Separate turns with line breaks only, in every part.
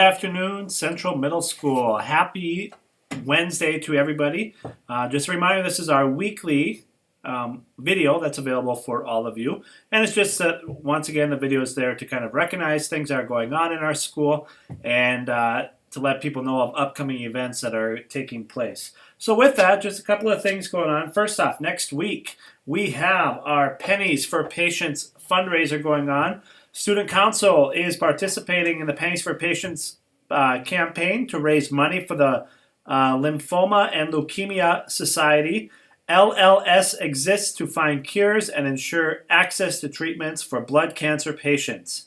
Afternoon, Central Middle School. Happy Wednesday to everybody. Just a reminder, this is our weekly video that's available for all of you. And it's just that, once again, the video is there to kind of recognize things that are going on in our school and to let people know of upcoming events that are taking place. So with that, just a couple of things going on. First off, next week, we have our Pennies for Patients fundraiser going on. Student Council is participating in the Pennies for Patients campaign to raise money for the Lymphoma and Leukemia Society. LLS exists to find cures and ensure access to treatments for blood cancer patients.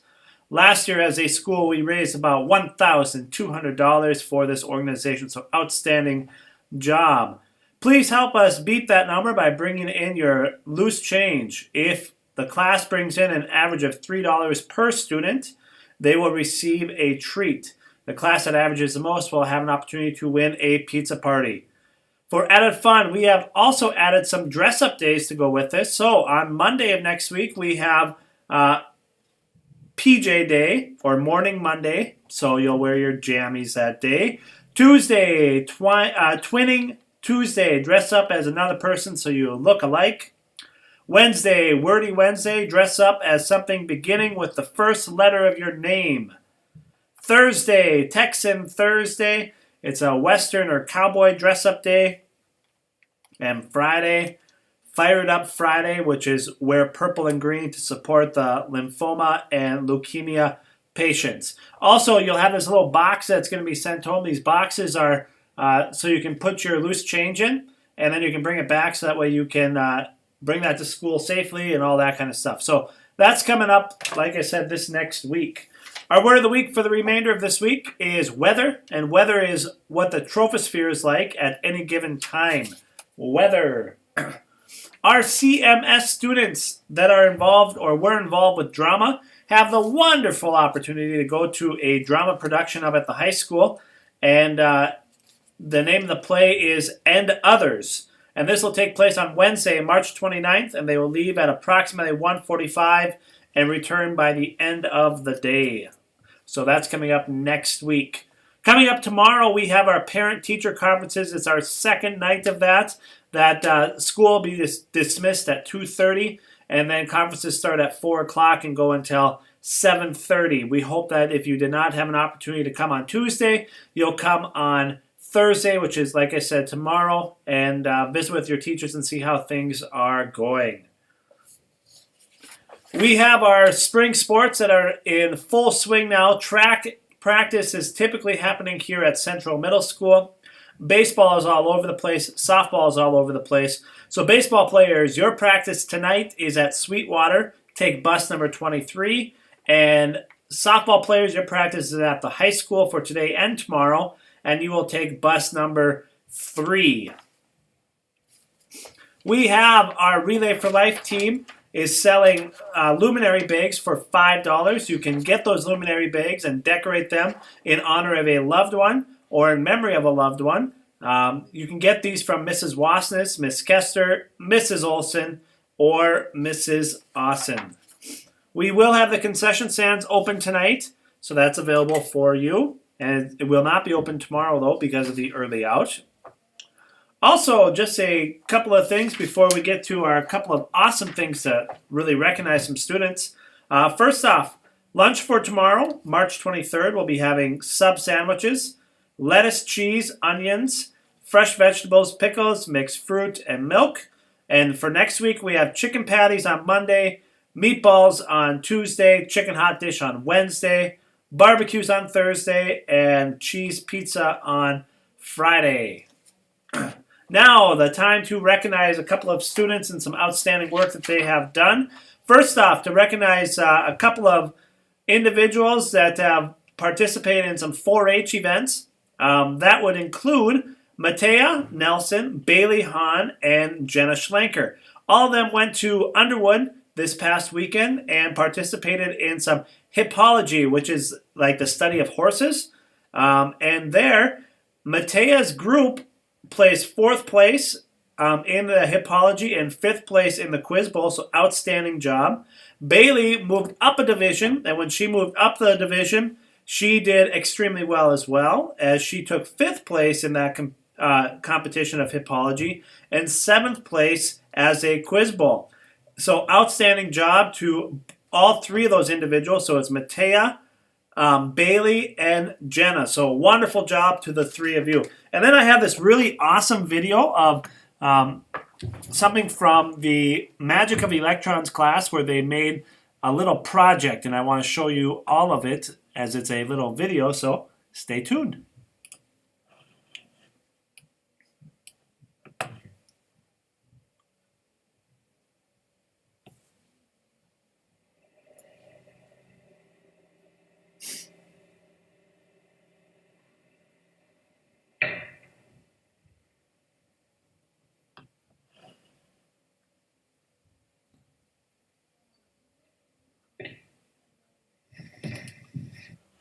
Last year, as a school, we raised about $1,200 for this organization, so outstanding job. Please help us beat that number by bringing in your loose change. If the class brings in an average of $3 per student, they will receive a treat. The class that averages the most will have an opportunity to win a pizza party. For added fun, we have also added some dress-up days to go with this. So on Monday of next week, we have PJ Day, or Morning Monday. So you'll wear your jammies that day. Tuesday, Twinning Tuesday. Dress up as another person so you look alike. Wednesday, Wordy Wednesday, dress up as something beginning with the first letter of your name. Thursday, Texan Thursday, it's a Western or cowboy dress-up day. And Friday, Fired Up Friday, which is wear purple and green to support the lymphoma and leukemia patients. Also, you'll have this little box that's going to be sent home. These boxes are so you can put your loose change in, and then you can bring it back so that way you can bring that to school safely and all that kind of stuff. So that's coming up, like I said, this next week. Our word of the week for the remainder of this week is weather, and weather is what the troposphere is like at any given time. Weather. Our CMS students that are involved or were involved with drama have the wonderful opportunity to go to a drama production up at the high school, and the name of the play is And Others. And this will take place on Wednesday, March 29th, and they will leave at approximately 1:45 and return by the end of the day. So that's coming up next week. Coming up tomorrow, we have our parent-teacher conferences. It's our second night of that. That school will be dismissed at 2:30, and then conferences start at 4 o'clock and go until 7:30. We hope that if you did not have an opportunity to come on Tuesday, you'll come on Thursday, which is, like I said, tomorrow, and visit with your teachers and see how things are going. We have our spring sports that are in full swing now. Track practice is typically happening here at Central Middle School. Baseball is all over the place. Softball is all over the place. So baseball players, your practice tonight is at Sweetwater. Take bus number 23. And softball players, your practice is at the high school for today and tomorrow. And you will take bus number 3. We have our Relay for Life team is selling luminary bags for $5. You can get those luminary bags and decorate them in honor of a loved one or in memory of a loved one. You can get these from Mrs. Wasness, Miss Kester, Mrs. Olson, or Mrs. Austin. We will have the concession stands open tonight, so that's available for you. And it will not be open tomorrow, though, because of the early out. Also, just a couple of things before we get to our couple of awesome things to really recognize some students. First off, lunch for tomorrow, March 23rd, we'll be having sub sandwiches, lettuce, cheese, onions, fresh vegetables, pickles, mixed fruit, and milk. And for next week, we have chicken patties on Monday, meatballs on Tuesday, chicken hot dish on Wednesday, barbecues on Thursday, and cheese pizza on Friday. Now, the time to recognize a couple of students and some outstanding work that they have done. First off, to recognize a couple of individuals that have participated in some 4-H events. That would include Matea Nelson, Bailey Hahn, and Jenna Schlenker. All of them went to Underwood this past weekend and participated in some hippology, which is like the study of horses. And there, Matea's group placed 4th place in the hippology and 5th place in the quiz bowl, so outstanding job. Bailey moved up a division, and when she moved up the division, She did extremely well as well, as she took 5th place in that competition of hippology and 7th place as a quiz bowl. So outstanding job to all 3 of those individuals. So it's Matea, Bailey, and Jenna. So wonderful job to the 3 of you. And then I have this really awesome video of something from the Magic of Electrons class where they made a little project, and I want to show you all of it as it's a little video, so stay tuned.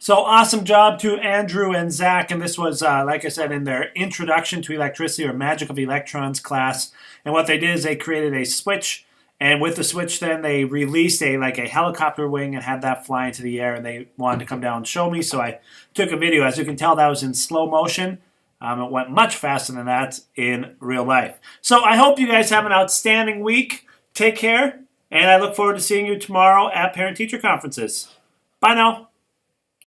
So awesome job to Andrew and Zach, and this was, like I said, in their Introduction to Electricity or Magic of Electrons class. And what they did is they created a switch, and with the switch then they released a helicopter wing and had that fly into the air, and they wanted to come down and show me, so I took a video. As you can tell, that was in slow motion. It went much faster than that in real life. So I hope you guys have an outstanding week. Take care, and I look forward to seeing you tomorrow at parent-teacher conferences. Bye now.